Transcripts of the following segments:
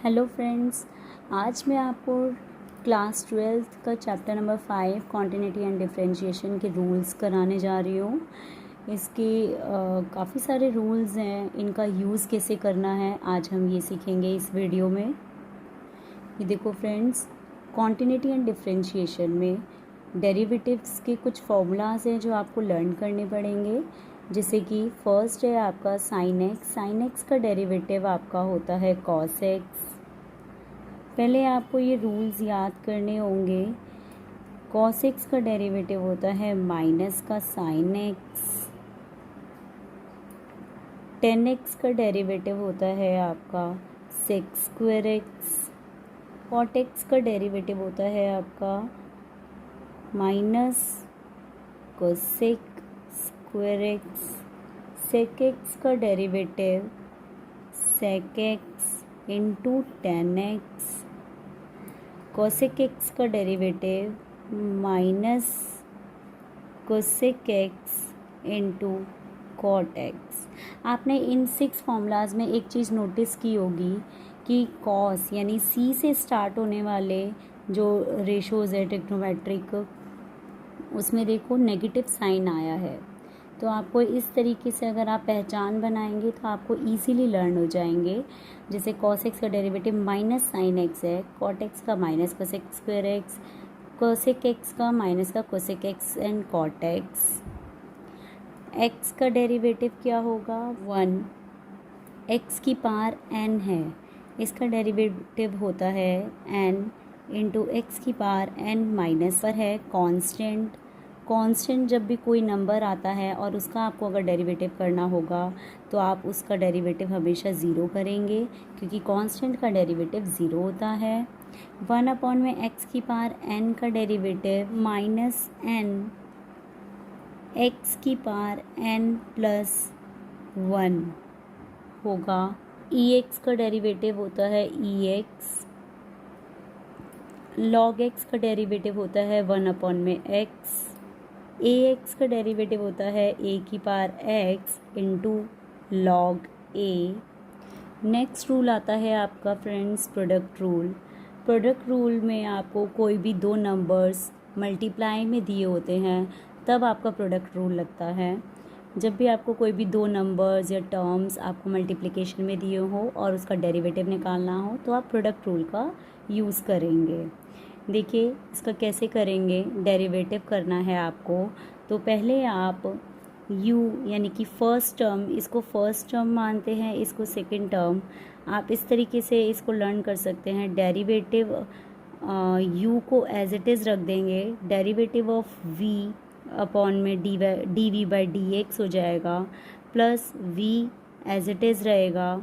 Hello friends, आज मैं आपको क्लास 12th का chapter number 5 continuity and differentiation के रूल्स कराने जा रही हूँ। इसके काफ़ी सारे रूल्स हैं, इनका यूज़ कैसे करना है आज हम ये सीखेंगे इस वीडियो में। ये देखो फ्रेंड्स, कॉन्टिन्यूटी एंड डिफरेंशिएशन में डेरिवेटिव्स के कुछ फॉर्मूलाज हैं जो आपको लर्न करने पड़ेंगे। जैसे कि फर्स्ट है आपका साइन एक्स का डेरिवेटिव आपका होता है कॉस एक्स। पहले आपको ये रूल्स याद करने होंगे। कॉस एक्स का डेरिवेटिव होता है माइनस का साइन एक्स। टेन एक्स का डेरिवेटिव होता है आपका sec square x. Cot x का डेरिवेटिव होता है आपका minus cosec square x. Sec x का derivative sec x into tan x. Cosec x का derivative minus cosec x into cot x. आपने इन 6 फॉर्मूलाज में एक चीज़ नोटिस की होगी कि कॉस यानी सी से स्टार्ट होने वाले जो रेशोज़ है ट्रिग्नोमेट्रिक, उसमें देखो नेगेटिव साइन आया है। तो आपको इस तरीके से अगर आप पहचान बनाएंगे तो आपको इजीली लर्न हो जाएंगे। जैसे कॉस एक्स का डेरिवेटिव माइनस साइन एक्स है, कॉट एक्स का minus cosec square x, cosec x का माइनस का cosec x and cot x. X का डेरिवेटिव क्या होगा 1, एक्स की पावर n है, इसका डेरिवेटिव होता है n इंटू एक्स की पावर n माइनस पर है कांस्टेंट जब भी कोई नंबर आता है और उसका आपको अगर डेरिवेटिव करना होगा तो आप उसका डेरिवेटिव हमेशा ज़ीरो करेंगे, क्योंकि कांस्टेंट का डेरिवेटिव ज़ीरो होता है। 1 में एक्स की पावर n का डेरिवेटिव माइनस n एक्स की पावर n प्लस 1 होगा। ई एक्स का डेरिवेटिव होता है ई एक्स। लॉग एक्स का डेरिवेटिव होता है 1 में एक्स। ए एक्स का डेरिवेटिव होता है ए की पावर एक्स इंटू लॉग ए। नेक्स्ट रूल आता है आपका फ्रेंड्स प्रोडक्ट रूल में आपको कोई भी दो नंबर्स मल्टीप्लाई में दिए होते हैं तब आपका प्रोडक्ट रूल लगता है। जब भी आपको कोई भी दो नंबर्स या टर्म्स आपको मल्टीप्लिकेशन में दिए हो और उसका डेरिवेटिव निकालना हो तो आप प्रोडक्ट रूल का यूज़ करेंगे। देखिए इसका कैसे करेंगे, डेरिवेटिव करना है आपको तो पहले आप u यानी कि फर्स्ट टर्म, इसको फर्स्ट टर्म मानते हैं, इसको सेकंड टर्म। आप इस तरीके से इसको लर्न कर सकते हैं। डेरिवेटिव u को एज इट इज़ रख देंगे, डेरिवेटिव ऑफ v अपॉन में d v by d x हो जाएगा, plus v as it is रहेगा,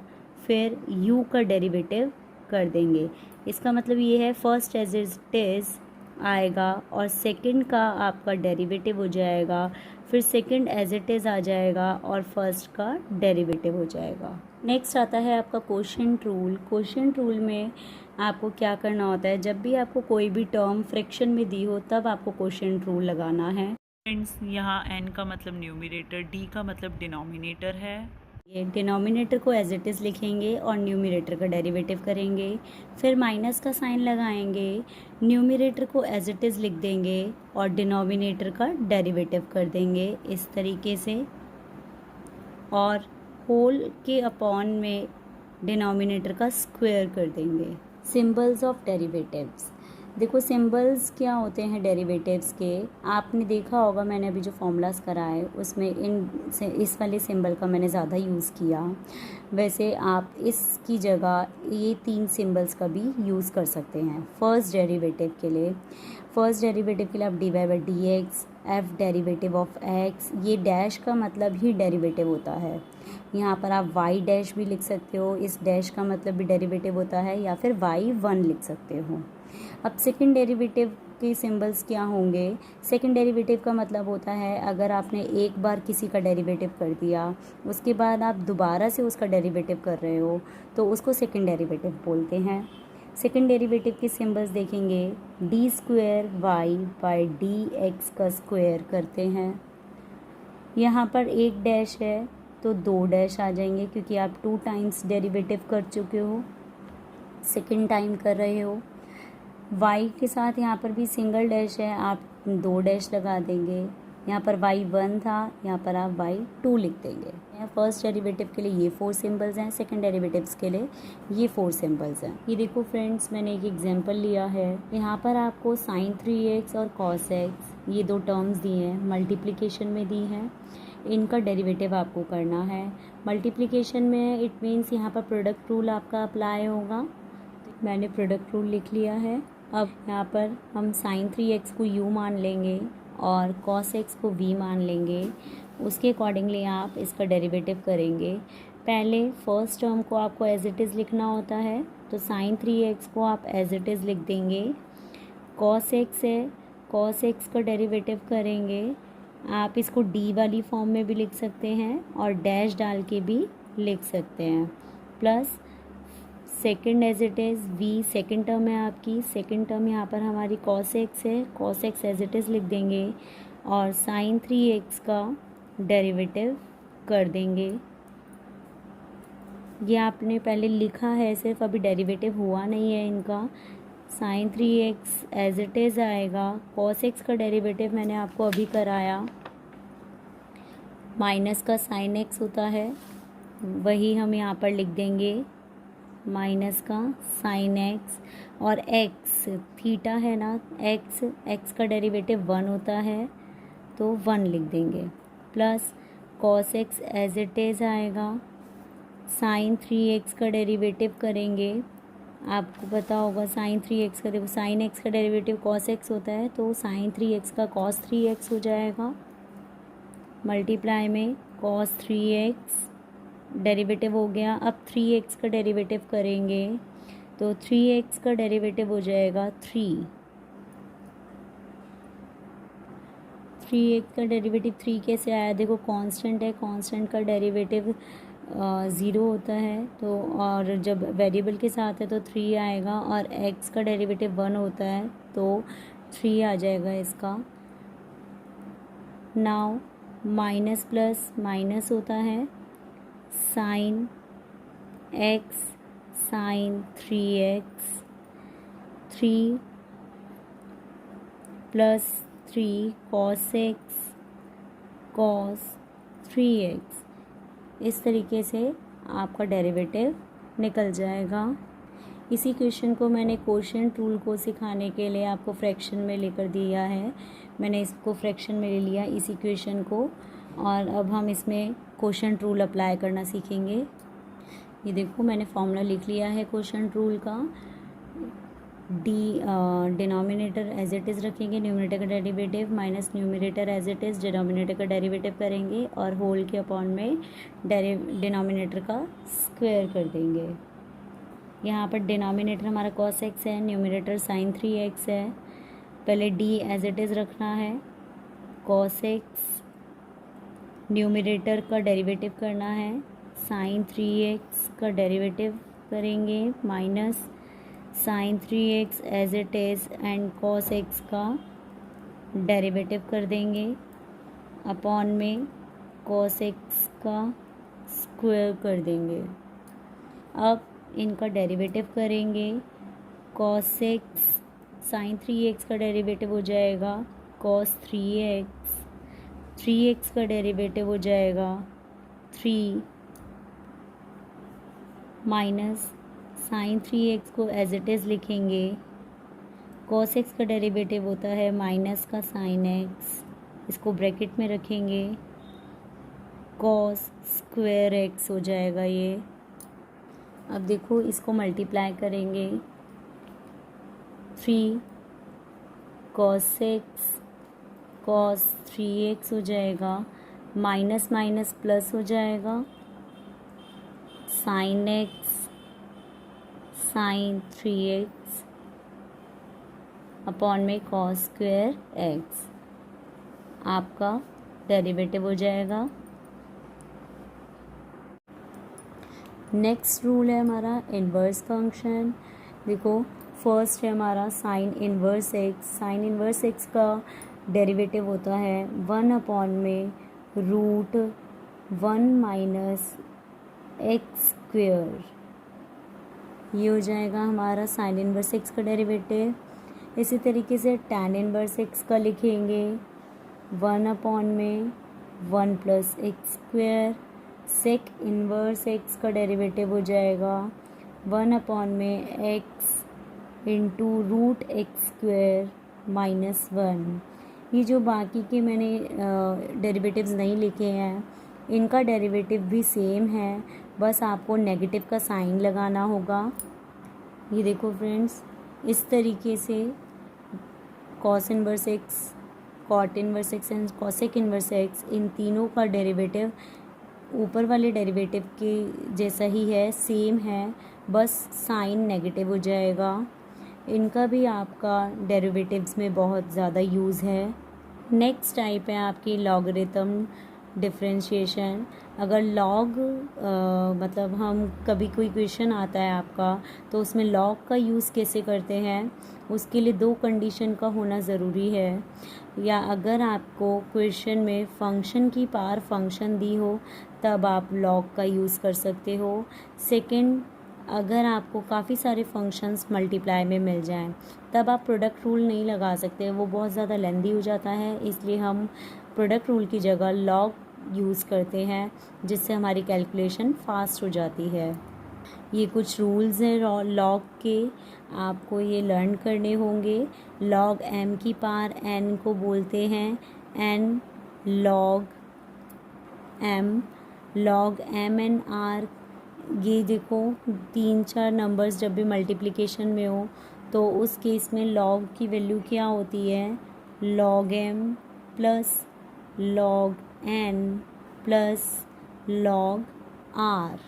फिर u का डेरिवेटिव कर देंगे। इसका मतलब ये है फर्स्ट एज इट इज़ आएगा और सेकंड का आपका डेरिवेटिव हो जाएगा, फिर सेकंड एज इट इज़ आ जाएगा और फर्स्ट का डेरिवेटिव हो जाएगा। नेक्स्ट आता है आपका क्वोशिएंट रूल में आपको क्या करना होता है, जब भी आपको कोई भी टर्म फ्रैक्शन में दी हो तब आपको क्वोशिएंट रूल लगाना है। फ्रेंड्स, यहाँ n का मतलब न्यूमरेटर, d का मतलब डिनोमिनेटर है। ये डिनोमिनेटर को एज इट इज़ लिखेंगे और न्यूमरेटर का डेरिवेटिव करेंगे, फिर माइनस का साइन लगाएंगे, न्यूमरेटर को एज इट इज़ लिख देंगे और डिनोमिनेटर का डेरिवेटिव कर देंगे इस तरीके से, और होल के अपॉन में डिनोमिनेटर का स्क्वायर कर देंगे। सिंबल्स ऑफ डेरिवेटिव्स, देखो सिंबल्स क्या होते हैं डेरिवेटिव्स के, आपने देखा होगा मैंने अभी जो फॉर्मूलाज कराए उसमें इस वाले सिंबल का मैंने ज़्यादा यूज़ किया। वैसे आप इसकी जगह ये 3 सिंबल्स का भी यूज़ कर सकते हैं। फर्स्ट डेरिवेटिव के लिए आप d y by d x, f derivative of x, ये डैश का मतलब ही डेरिवेटिव होता है। यहाँ पर आप वाई डैश भी लिख सकते हो, इस डैश का मतलब भी डेरिवेटिव होता है, या फिर y1 लिख सकते हो। अब सेकंड डेरिवेटिव के सिंबल्स क्या होंगे, सेकंड डेरिवेटिव का मतलब होता है अगर आपने एक बार किसी का डेरिवेटिव कर दिया उसके बाद आप दोबारा से उसका डेरिवेटिव कर रहे हो तो उसको सेकंड डेरिवेटिव बोलते हैं। सेकंड डेरिवेटिव के सिंबल्स देखेंगे, d square y by d x का स्क्वायर करते हैं। यहाँ पर एक डैश है तो 2 डैश आ जाएंगे क्योंकि आप 2 टाइम्स डेरिवेटिव कर चुके हो। सेकंड टाइम कर रहे हो। y के साथ यहाँ पर भी सिंगल डैश है, आप 2 डैश लगा देंगे। यहाँ पर y1 था, यहाँ पर आप y2 लिख देंगे। फर्स्ट डेरिवेटिव के लिए ये 4 सिंबल्स हैं, सेकंड डेरिवेटिव्स के लिए ये 4 सिंबल्स हैं। ये देखो फ्रेंड्स, मैंने एक एग्जांपल लिया है। यहाँ पर आपको sin 3x और cos x ये 2 टर्म्स दी हैं, मल्टीप्लिकेशन में दी हैं। इनका डेरिवेटिव आपको करना है। मल्टीप्लिकेशन में इट मीन्स यहाँ पर प्रोडक्ट रूल आपका अप्लाई होगा। मैंने प्रोडक्ट रूल लिख लिया है। अब यहाँ पर हम sin 3x को u मान लेंगे और cos x को v मान लेंगे। उसके अकॉर्डिंगली आप इसका डेरिवेटिव करेंगे। पहले फर्स्ट टर्म को आपको एज इट इज़ लिखना होता है, तो sin 3x को आप एज इट इज़ लिख देंगे। cos x है, cos x का डेरिवेटिव करेंगे। आप इसको d वाली फॉर्म में भी लिख सकते हैं और डैश डाल के भी लिख सकते हैं। Plus second as it is v second term है आपकी। सेकंड टर्म यहाँ पर हमारी cos x है, cos x as it is लिख देंगे और sin 3x का डेरिवेटिव कर देंगे। ये आपने पहले लिखा है सिर्फ, अभी डेरिवेटिव हुआ नहीं है इनका। sin 3x as it is आएगा। cos x का डेरिवेटिव मैंने आपको अभी कराया, माइनस का sin x होता है, वही हम यहाँ पर लिख देंगे, माइनस का sin x। और x थीटा है ना, x का डेरिवेटिव 1 होता है, तो 1 लिख देंगे। Plus cos x as it is आएगा। sin 3x का डेरिवेटिव करेंगे, आपको पता होगा sin 3x का, देखो sin x का डेरिवेटिव cos x होता है, तो sin 3x का cos 3x हो जाएगा। मल्टीप्लाई में cos 3x डेरिवेटिव हो गया। अब 3x का डेरिवेटिव करेंगे, तो 3x का डेरिवेटिव हो जाएगा 3। 3x का डेरिवेटिव 3 कैसे आया? देखो कांस्टेंट है, कांस्टेंट का डेरिवेटिव 0 होता है, तो और जब वेरिएबल के साथ है तो 3 आएगा, और x का डेरिवेटिव 1 होता है तो 3 आ जाएगा इसका। नाउ माइनस प्लस माइनस होता है, sin x sin 3x, 3 plus 3 cos x cos 3x। इस तरीके से आपका डेरिवेटिव निकल जाएगा। इसी क्वेश्चन को मैंने कोशेंट रूल को सिखाने के लिए आपको फ्रैक्शन में लेकर दिया है। मैंने इसको फ्रैक्शन में ले लिया इसी क्वेश्चन को, और अब हम इसमें कोशेंट रूल अप्लाई करना सीखेंगे। ये देखो मैंने फॉर्मूला लिख लिया है कोशेंट रूल का। डिनोमिनेटर एज इट इज़ रखेंगे, न्यूमरेटर का derivative minus numerator as it is, denominator का डेरिवेटिव करेंगे और होल के अपॉन में डिनोमिनेटर का स्क्वायर कर देंगे। यहाँ पर डिनोमिनेटर हमारा cos x है, न्यूमरेटर sin 3x है। पहले d एज इट इज़ रखना है, cos x न्यूमरेटर का डेरिवेटिव करना है, sin 3x का डेरिवेटिव करेंगे minus sin 3x as it is and cos x का डेरिवेटिव कर देंगे अपॉन में cos x का स्क्वायर कर देंगे। अब इनका डेरिवेटिव करेंगे, cos x sin 3x का डेरिवेटिव हो जाएगा cos 3x, 3x का डेरिवेटिव हो जाएगा 3 माइनस sin 3x को एज इट इज़ लिखेंगे, cos x का डेरिवेटिव होता है माइनस का sin x, इसको ब्रैकेट में रखेंगे, cos स्क्वायर x हो जाएगा ये। अब देखो इसको मल्टीप्लाई करेंगे, 3 cos x cos 3x हो जाएगा, माइनस माइनस प्लस हो जाएगा, sin x sin 3x upon में cos स्क्वायर x आपका डेरिवेटिव हो जाएगा। नेक्स्ट रूल है हमारा इन्वर्स फंक्शन। देखो फर्स्ट है हमारा sign inverse x. Sign inverse x का डेरिवेटिव होता है 1 अपॉन में रूट 1 माइनस एक्स स्क्वेयर। ये हो जाएगा हमारा साइन इनवर्स एक्स का डेरिवेटिव। इसी तरीके से टैन इनवर्स एक्स का लिखेंगे 1/(1 + x²। सेक इनवर्स एक्स का डेरिवेटिव हो जाएगा 1/(x × √x² - 1। ये जो बाकी के मैंने डेरिवेटिव्स नहीं लिखे हैं, इनका डेरिवेटिव भी सेम है, बस आपको नेगेटिव का साइन लगाना होगा। ये देखो फ्रेंड्स, इस तरीके से cos inverse x, cot inverse x and cosec inverse x, इन तीनों का डेरिवेटिव ऊपर वाले डेरिवेटिव के जैसा ही है, सेम है, बस साइन नेगेटिव हो जाएगा। इनका भी आपका डेरिवेटिव्स में बहुत ज़्यादा यूज़ है। नेक्स्ट टाइप है आपकी लॉगरिथम डिफरेंशिएशन। अगर लॉग मतलब हम कभी कोई क्वेश्चन आता है आपका, तो उसमें लॉग का यूज़ कैसे करते हैं, उसके लिए 2 कंडीशन का होना ज़रूरी है। या अगर आपको क्वेश्चन में फंक्शन की पावर फंक्शन दी हो, तब आप लॉग का यूज़ कर सकते हो। सेकंड, अगर आपको काफ़ी सारे फंक्शंस मल्टीप्लाई में मिल जाएं, तब आप प्रोडक्ट रूल नहीं लगा सकते, वो बहुत ज़्यादा लेंदी हो जाता है। इसलिए हम प्रोडक्ट रूल की जगह लॉग यूज़ करते हैं, जिससे हमारी कैलकुलेशन फास्ट हो जाती है। ये कुछ रूल्स हैं लॉग के, आपको ये लर्न करने होंगे। लॉग m की पावर n को बोलते हैं n log m। log m n r, ये देखो 3-4 नंबर्स जब भी मल्टीप्लिकेशन में हो, तो उस केस में लॉग की वैल्यू क्या होती है, log m + log n + log r।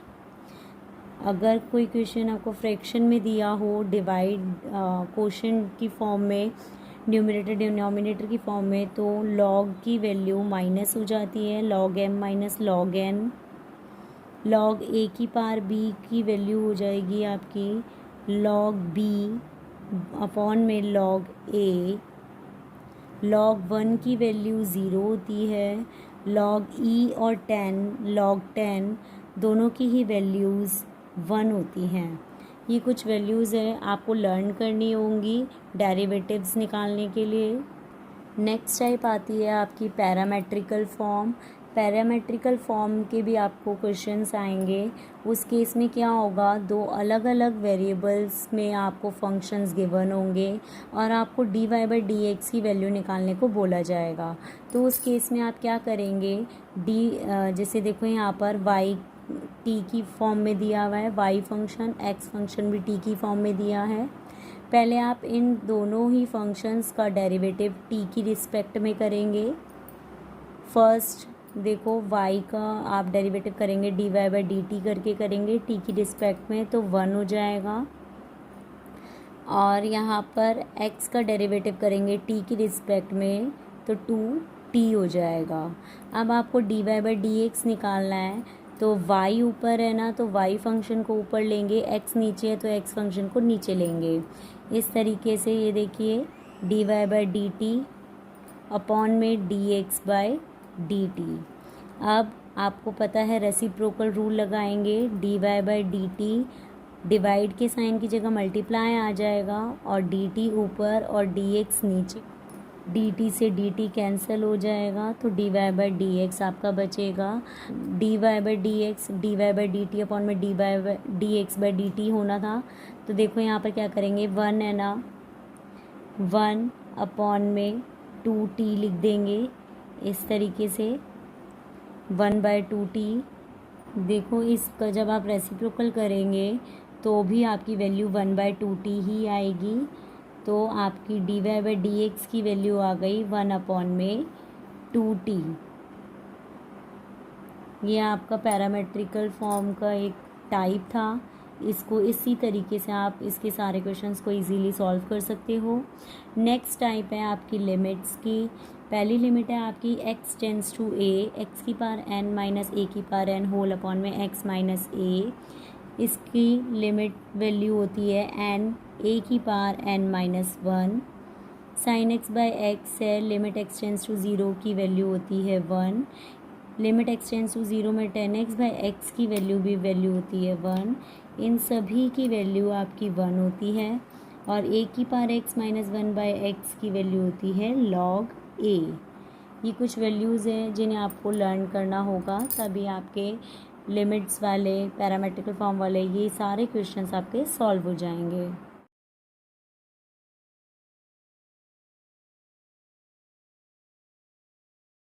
अगर कोई क्वेश्चन आपको फ्रैक्शन में दिया हो, डिवाइड कोशेंट की फॉर्म में, न्यूमरेटर डिनोमिनेटर की फॉर्म में, तो लॉग की वैल्यू माइनस हो जाती है, log m - log n। log a की पावर b की वैल्यू हो जाएगी आपकी log b अपॉन में log a। log 1 की वैल्यू 0 होती है। log e और log 10 दोनों की ही वैल्यूज़ 1 होती हैं। ये कुछ वैल्यूज़ है, आपको लर्न करनी होंगी डेरिवेटिव्स निकालने के लिए। नेक्स्ट टाइप आती है आपकी पैरामेट्रिकल फॉर्म। पैरामेट्रिकल फॉर्म के भी आपको क्वेश्चंस आएंगे। उस केस में क्या होगा, 2 अलग अलग वेरिएबल्स में आपको फंक्शंस गिवन होंगे और आपको dy/dx की वैल्यू निकालने को बोला जाएगा। तो उस केस में आप क्या करेंगे, जैसे देखो यहाँ पर y t की फॉर्म में दिया हुआ है, y फंक्शन, x फंक्शन भी t की फॉर्म में दिया है। पहले आप इन दोनों ही फंक्शंस का डेरिवेटिव t की रिस्पेक्ट में करेंगे। फर्स्ट देखो y का आप डेरिवेटिव करेंगे dy/dt करके करेंगे, t की रिस्पेक्ट में, तो 1 हो जाएगा। और यहाँ पर x का डेरिवेटिव करेंगे t की रिस्पेक्ट में, तो 2t हो जाएगा। अब आपको dy/dx निकालना है, तो y ऊपर है ना, तो y फंक्शन को ऊपर लेंगे, x नीचे है तो x फंक्शन को नीचे लेंगे। इस तरीके से ये देखिए dy/dt अपॉन में dx/dt। अब आपको पता है रेसिप्रोकल रूल लगाएंगे, dy/dt डिवाइड के साइन की जगह मल्टीप्लाई आ जाएगा और dt ऊपर और dx नीचे, dt से dt कैंसिल हो जाएगा, तो dy/dx आपका बचेगा। dy/dx dy/dt अपॉन में dx/dt होना था, तो देखो यहाँ पर क्या करेंगे, 1 है ना, 1 अपॉन में 2t लिख देंगे इस तरीके से, 1/2t। देखो इसका जब आप रेसिप्रोकल करेंगे तो भी आपकी वैल्यू 1/2t ही आएगी, तो आपकी dy/dx की वैल्यू आ गई 1 अपॉन में 2t। ये आपका पैरामेट्रिकल फॉर्म का एक टाइप था। इसको इसी तरीके से आप इसके सारे क्वेश्चंस को इजीली सॉल्व कर सकते हो। नेक्स्ट टाइप है आपकी लिमिट्स की। पहली लिमिट है आपकी x tends to a, x की पावर n माइनस a की पावर n होल अपॉन में x माइनस a। इसकी लिमिट वैल्यू होती है n a की power n minus 1। Sine x/x है, लिमिट x टेंड्स टू 0 की वैल्यू होती है 1। लिमिट x टेंड्स टू 0 में tan x/x की वैल्यू होती है 1। इन सभी की वैल्यू आपकी 1 होती है और a की पावर x माइनस 1/x की वैल्यू होती है log a। ये कुछ वैल्यूज़ हैं जिन्हें आपको लर्न करना होगा, तभी आपके लिमिट्स वाले पैरामेट्रिकल फॉर्म वाले ये सारे क्वेश्चंस आपके सॉल्व हो जाएंगे।